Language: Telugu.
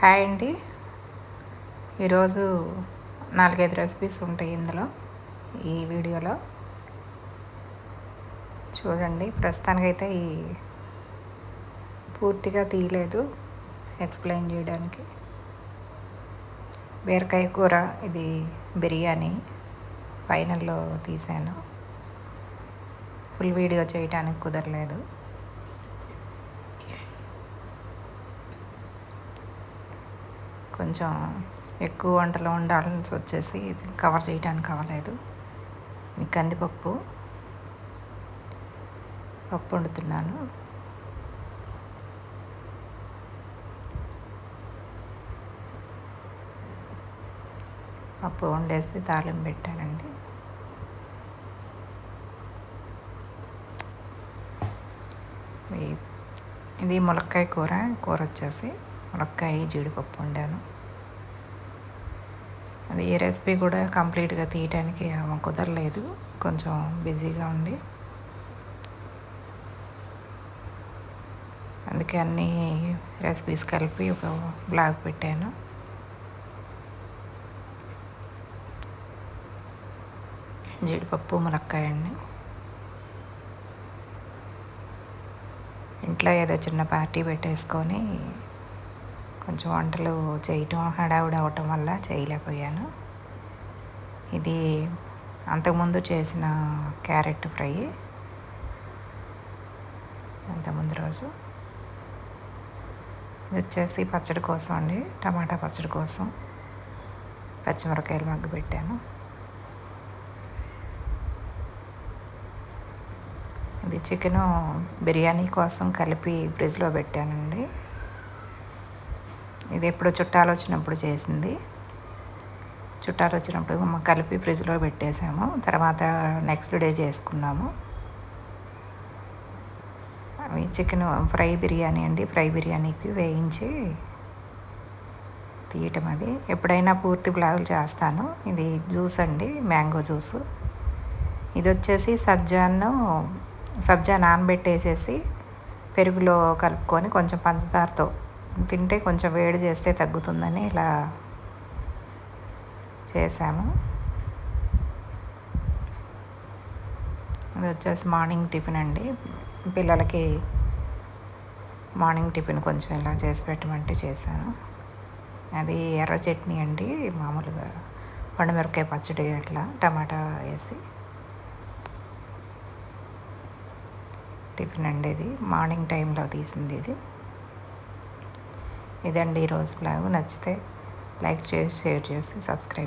హాయ్ అండి. ఈరోజు 4-5 రెసిపీస్ ఉంటాయి ఇందులో, ఈ వీడియోలో చూడండి. ప్రస్తుతానికైతే ఈ పూర్తిగా తీయలేదు ఎక్స్ప్లెయిన్ చేయడానికి. బీరకాయ కూర, ఇది బిర్యానీ ఫైనల్లో తీసాను. ఫుల్ వీడియో చేయడానికి కుదరలేదు. కొంచెం ఎక్కువ వంటలు వండాల్సి వచ్చేసి కవర్ చేయడానికి అవ్వలేదు. ఈ కందిపప్పు వండుతున్నాను. పప్పు వండేసి తాలింపు పెట్టానండి. ఇది ములక్కాయ కూర వచ్చేసి ములక్కాయ జీడిపప్పు వండాను. అది ఏ రెసిపీ కూడా కంప్లీట్గా తీయటానికి కుదరలేదు, కొంచెం బిజీగా ఉండి. అందుకే అన్ని రెసిపీస్ కలిపి ఒక బ్లాగ్ పెట్టాను. జీడిపప్పు ములక్కాయ అండి. ఇంట్లో ఏదో చిన్న పార్టీ పెట్టేసుకొని కొంచెం వంటలు చేయటం హడావుడి అవటం వల్ల చేయలేకపోయాను. ఇది అంతకుముందు చేసిన క్యారెట్ ఫ్రై, అంతకుముందు రోజు. ఇది వచ్చేసి పచ్చడి కోసం అండి, టమాటా పచ్చడి కోసం పచ్చిమిరపకాయలు మగ్గు పెట్టాను. ఇది చికెను బిర్యానీ కోసం కలిపి ఫ్రిడ్జ్లో పెట్టానండి. ఇది ఎప్పుడు చుట్టాలు వచ్చినప్పుడు చేసింది. చుట్టాలు వచ్చినప్పుడు కలిపి ఫ్రిడ్జ్లో పెట్టేసాము. తర్వాత నెక్స్ట్ డే చేసుకున్నాము. అవి చికెన్ ఫ్రై బిర్యానీ అండి. ఫ్రై బిర్యానీకి వేయించి తీయటం. అది ఎప్పుడైనా పూర్తి బ్లాగులు చేస్తాను. ఇది జ్యూస్ అండి, మ్యాంగో జ్యూస్. ఇది వచ్చేసి సబ్జా నానబెట్టేసేసి పెరుగులో కలుపుకొని కొంచెం పంచదారతో తింటే కొంచెం వేడి చేస్తే తగ్గుతుందని ఇలా చేశాము. ఇది వచ్చేసి మార్నింగ్ టిఫిన్ అండి. పిల్లలకి మార్నింగ్ టిఫిన్ కొంచెం ఇలా చేసి పెట్టమంటే చేశాను. అది ఎర్ర చట్నీ అండి, మామూలుగా పండుమిరపకాయ పచ్చడి అట్లా టమాటా వేసి టిఫిన్ అండి. ఇది మార్నింగ్ టైంలో తీసింది. ఇదండి ఈరోజు బ్లాగ్. నచ్చితే లైక్ చేసి, షేర్ చేసి, సబ్స్క్రైబ్.